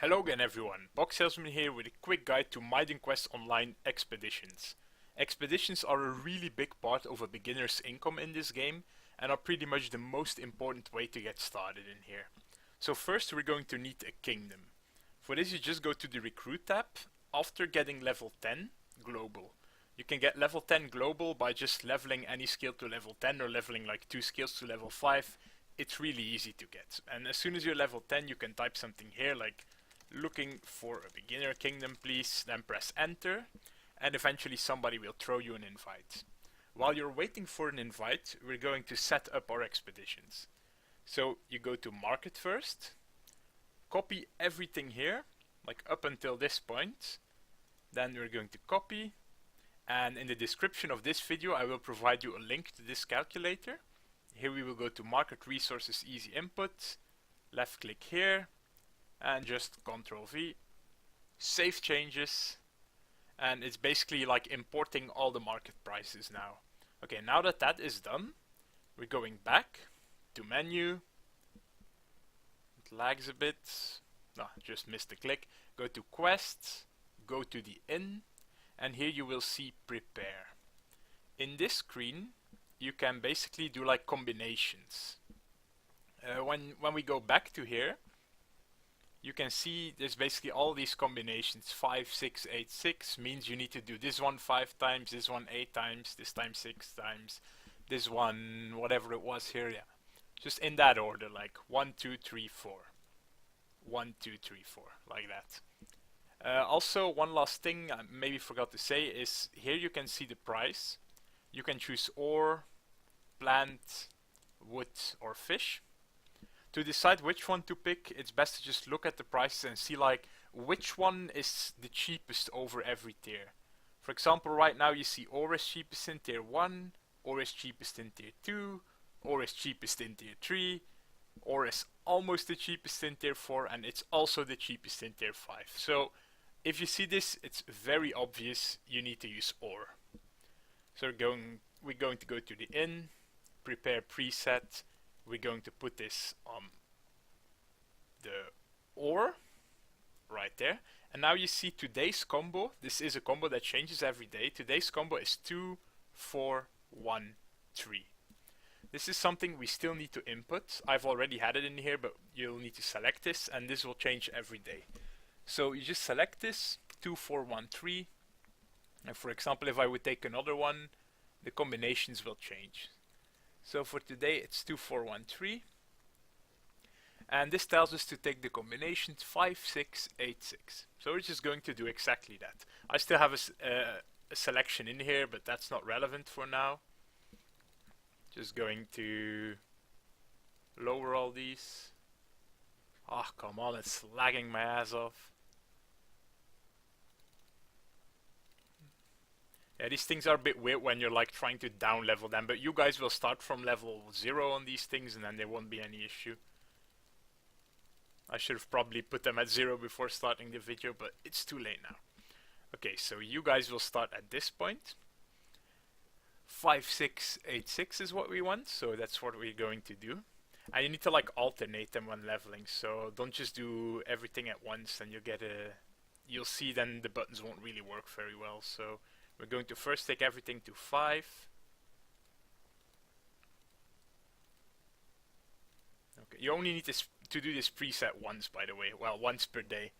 Hello again everyone, Box Salesman here with a quick guide to Miden Quest Online Expeditions. Expeditions are a really big part of a beginner's income in this game and are pretty much the most important way to get started in here. So first we're going to need a kingdom. For this you just go to the recruit tab. After getting level 10, global. You can get level 10 global by just leveling any skill to level 10 or leveling like 2 skills to level 5. It's really easy to get. And as soon as you're level 10 you can type something here like looking for a beginner kingdom please, then press enter and eventually somebody will throw you an invite. While you're waiting for an invite, we're going to set up our expeditions. So you go to market first, copy everything here, like up until this point, then we're going to copy, and in the description of this video I will provide you a link to this calculator. Here we will go to market resources easy input, left click here, and just Ctrl V, save changes, and it's basically like importing all the market prices now. Okay, now that that is done, we're going back to menu. It lags a bit. No, just missed a click. Go to quests, go to the inn, and here you will see prepare. In this screen, you can basically do like combinations. When we go back to here, you can see there's basically all these combinations. 5, 6, 8, 6 means you need to do this one 5 times, this one 8 times, this time 6 times, this one whatever it was here, yeah. Just in that order, like 1, 2, 3, 4. 1, 2, 3, 4, like that. Also, one last thing I maybe forgot to say is here you can see the price. You can choose ore, plant, wood, or fish. To decide which one to pick, it's best to just look at the prices and see like which one is the cheapest over every tier. For example, right now you see ore is cheapest in tier 1, ore is cheapest in tier 2, ore is cheapest in tier 3, ore is almost the cheapest in tier 4, and it's also the cheapest in tier 5. So if you see this, it's very obvious you need to use ore. So we're going to go to the inn, prepare preset. We're going to put this on the ore right there, and now you see today's combo. This is a combo that changes every day. Today's combo is 2, 4, 1, 3. This is something we still need to input. I've already had it in here, but you'll need to select this, and this will change every day. So you just select this 2, 4, 1, 3, and for example, if I would take another one, the combinations will change. So for today it's 2, 4, 1, 3, and this tells us to take the combinations 5, 6, 8, 6. So we're just going to do exactly that. I still have a selection in here, but that's not relevant for now. Just going to lower all these. Oh come on, it's lagging my ass off. Yeah, these things are a bit weird when you're like trying to down level them, but you guys will start from level 0 on these things and then there won't be any issue. I should have probably put them at 0 before starting the video, but it's too late now. Okay, so you guys will start at this point. 5, 6, 8, 6 is what we want, so that's what we're going to do. And you need to like alternate them when leveling, so don't just do everything at once and you'll see then the buttons won't really work very well. So we're going to first take everything to 5. Okay, you only need to do this preset once, by the way. Well, once per day.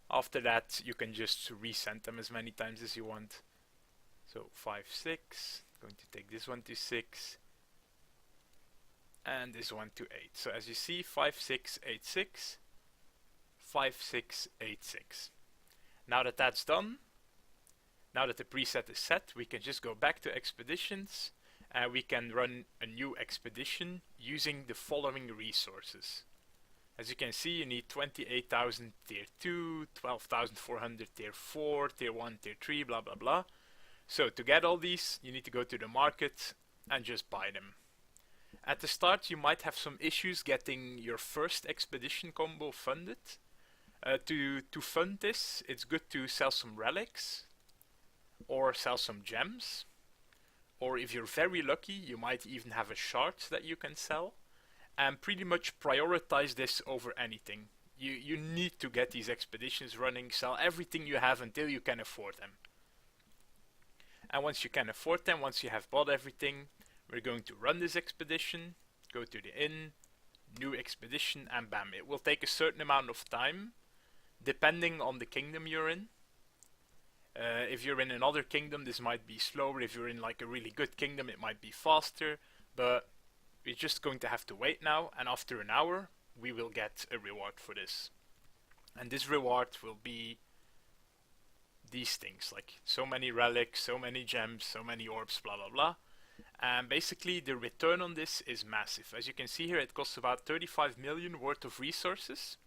After that, you can just resend them as many times as you want. So 5, 6. Going to take this one to 6. And this one to 8. So as you see, 5, 6, 8, 6. 5, 6, 8, 6. Now that that's done, now that the preset is set, we can just go back to expeditions and we can run a new expedition using the following resources. As you can see, you need 28,000 tier 2, 12,400 tier 4, tier 1, tier 3, blah blah blah. So to get all these, you need to go to the market and just buy them. At the start you might have some issues getting your first expedition combo funded. To fund this, it's good to sell some relics or sell some gems, or if you're very lucky you might even have a shard that you can sell, and pretty much prioritize this over anything. you need to get these expeditions running, sell everything you have until you can afford them. And once you can afford them, once you have bought everything, we're going to run this expedition, go to the inn, new expedition, and bam, it will take a certain amount of time depending on the kingdom you're in. If you're in another kingdom, this might be slower. If you're in like a really good kingdom, it might be faster. But we're just going to have to wait now, and after an hour, we will get a reward for this. And this reward will be these things, like so many relics, so many gems, so many orbs, blah blah blah. And basically the return on this is massive. As you can see here, it costs about 35 million worth of resources,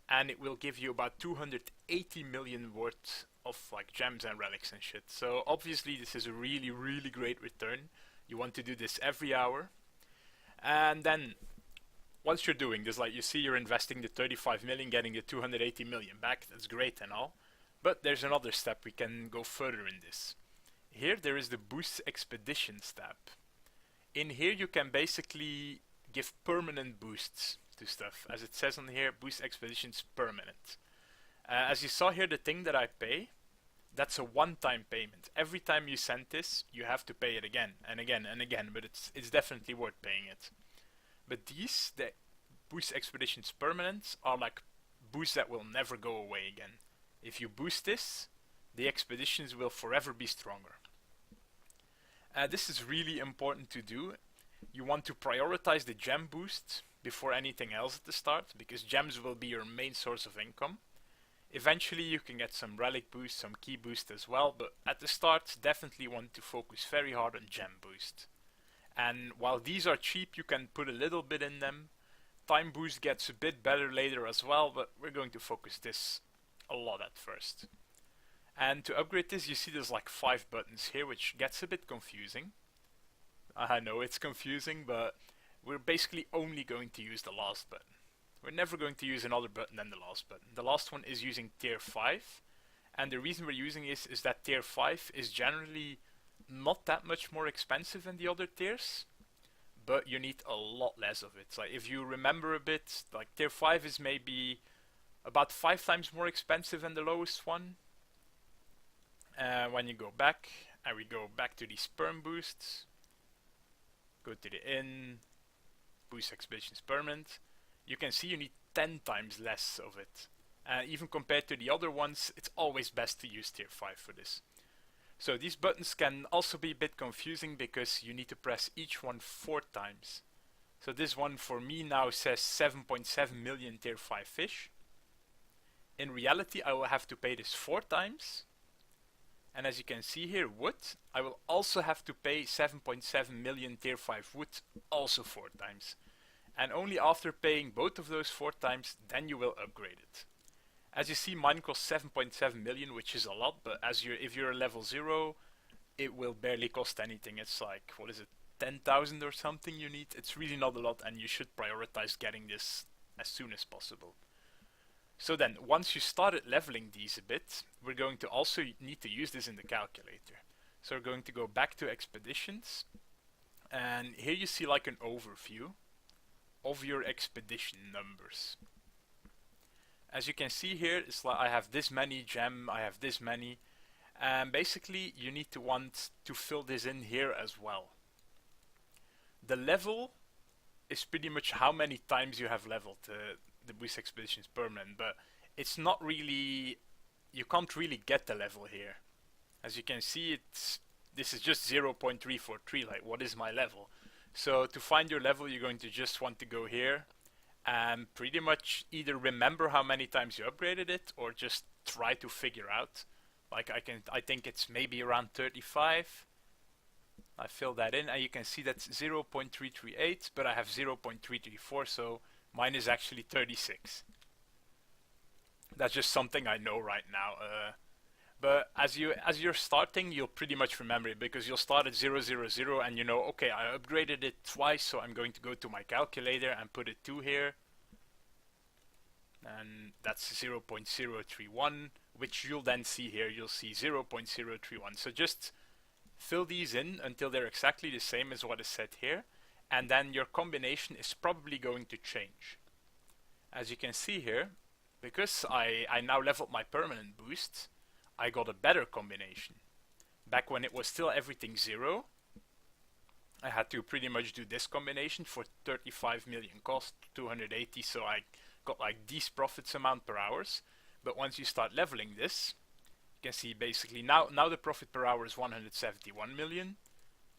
and it will give you about 280 million worth of like gems and relics and shit. So obviously this is a really great return. You want to do this every hour. And then once you're doing this, like you see, you're investing the 35 million, getting the 280 million back. That's great and all, but there's another step. We can go further in this. Here there is the boost expeditions tab. In here you can basically give permanent boosts to stuff. As it says on here, boost expeditions permanent. As you saw here, the thing that I pay, that's a one-time payment. Every time you send this, you have to pay it again and again and again, but it's definitely worth paying it. But these, the boost expeditions permanent, are like boosts that will never go away again. If you boost this, the expeditions will forever be stronger. This is really important to do. You want to prioritize the gem boost before anything else at the start, because gems will be your main source of income. Eventually you can get some relic boost, some key boost as well, but at the start definitely want to focus very hard on gem boost. And while these are cheap, you can put a little bit in them. Time boost gets a bit better later as well, but we're going to focus this a lot at first. And to upgrade this, you see there's like 5 buttons here, which gets a bit confusing. I know it's confusing, but we're basically only going to use the last button. We're never going to use another button than the last button. The last one is using tier 5, and the reason we're using this is that tier 5 is generally not that much more expensive than the other tiers, but you need a lot less of it. Like if you remember a bit, like tier 5 is maybe about 5 times more expensive than the lowest one. When you go back, and we go back to these sperm boosts, go to the inn, boost expeditions permanent, you can see you need 10 times less of it. Even compared to the other ones, it's always best to use tier 5 for this. So these buttons can also be a bit confusing because you need to press each one 4 times. So this one for me now says 7.7 million tier 5 fish. In reality I will have to pay this 4 times. And as you can see here, wood, I will also have to pay 7.7 million tier 5 wood also 4 times. And only after paying both of those 4 times, then you will upgrade it. As you see, mine costs 7.7 million, which is a lot, but if you're a level 0, it will barely cost anything. It's like, what is it, 10,000 or something you need? It's really not a lot, and you should prioritize getting this as soon as possible. So then, once you started leveling these a bit, we're going to also need to use this in the calculator. So we're going to go back to expeditions, and here you see like an overview of your expedition numbers. As you can see here, it's like I have this many gem, I have this many, and basically you need to want to fill this in here as well. The level is pretty much how many times you have leveled the boost expeditions permanent, but it's not really, you can't really get the level here. As you can see, this is just 0.343, like what is my level? So to find your level, you're going to just want to go here and pretty much either remember how many times you upgraded it or just try to figure out. Like I think it's maybe around 35. I fill that in and you can see that's 0.338, but I have 0.334, so mine is actually 36. That's just something I know right now. But as you're starting, you'll pretty much remember it because you'll start at 000 and you know, okay, I upgraded it twice, so I'm going to go to my calculator and put it 2 here. And that's 0.031, which you'll then see here. You'll see 0.031. So just fill these in until they're exactly the same as what is said here, and then your combination is probably going to change. As you can see here, because I now leveled my permanent boost, I got a better combination. Back when it was still everything 0, I had to pretty much do this combination for 35 million cost, 280, so I got like these profits amount per hours. But once you start leveling this, you can see basically now the profit per hour is 171 million.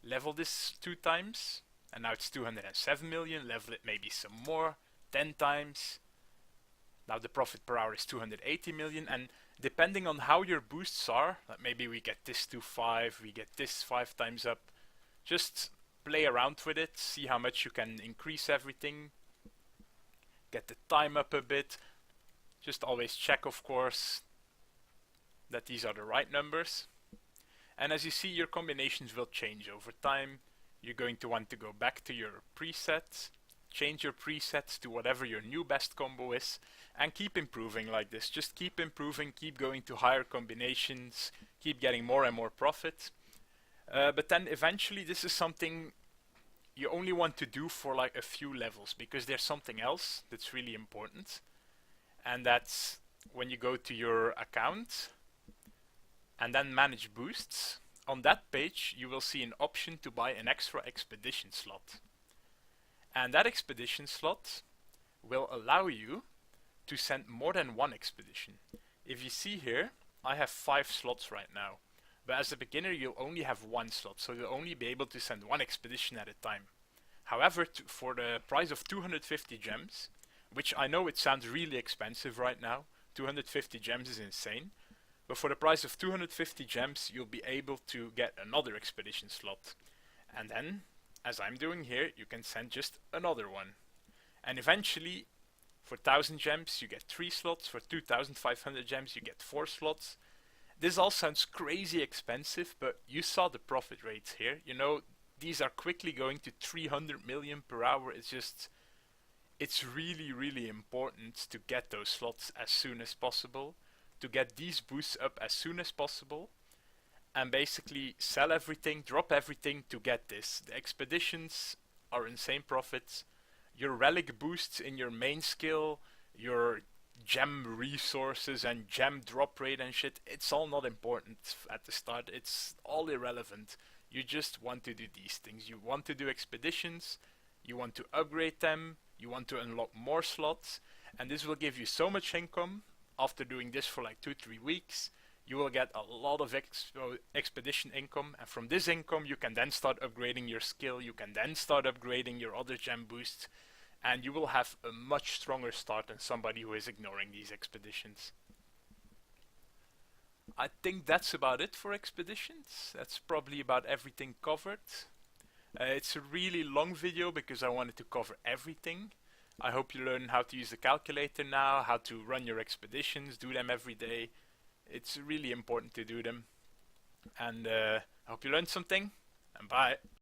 Level this 2 times, and now it's 207 million. Level it maybe some more, 10 times. Now the profit per hour is 280 million, and depending on how your boosts are, like maybe we get this to 5, we get this 5 times up, just play around with it, see how much you can increase everything, get the time up a bit, just always check, of course, that these are the right numbers. And as you see, your combinations will change over time. You're going to want to go back to your presets, change your presets to whatever your new best combo is, and keep improving like this. Just keep improving, keep going to higher combinations, keep getting more and more profit. But then eventually this is something you only want to do for like a few levels, because there's something else that's really important, and that's when you go to your account and then manage boosts. On that page you will see an option to buy an extra expedition slot, and that expedition slot will allow you to send more than one expedition. If you see here, I have 5 slots right now, but as a beginner you'll only have 1 slot, so you'll only be able to send 1 expedition at a time. However, for the price of 250 gems, which I know it sounds really expensive right now, 250 gems is insane, but for the price of 250 gems you'll be able to get another expedition slot. And then, as I'm doing here, you can send just another one. And eventually, for 1000 gems you get 3 slots, for 2500 gems you get 4 slots. This all sounds crazy expensive, but you saw the profit rates here. You know, these are quickly going to 300 million per hour. It's really, really important to get those slots as soon as possible, to get these boosts up as soon as possible, and basically sell everything, drop everything to get this. The expeditions are insane profits. Your relic boosts in your main skill, your gem resources and gem drop rate and shit, it's all not important at the start. It's all irrelevant. You just want to do these things. You want to do expeditions, you want to upgrade them, you want to unlock more slots, and this will give you so much income. After doing this for like 2-3 weeks, you will get a lot of expedition income, and from this income you can then start upgrading your skill, you can then start upgrading your other gem boosts, and you will have a much stronger start than somebody who is ignoring these expeditions. I think that's about it for expeditions. That's probably about everything covered. It's a really long video because I wanted to cover everything. I hope you learn how to use the calculator now, how to run your expeditions, do them every day. It's really important to do them. And I hope you learned something, and bye.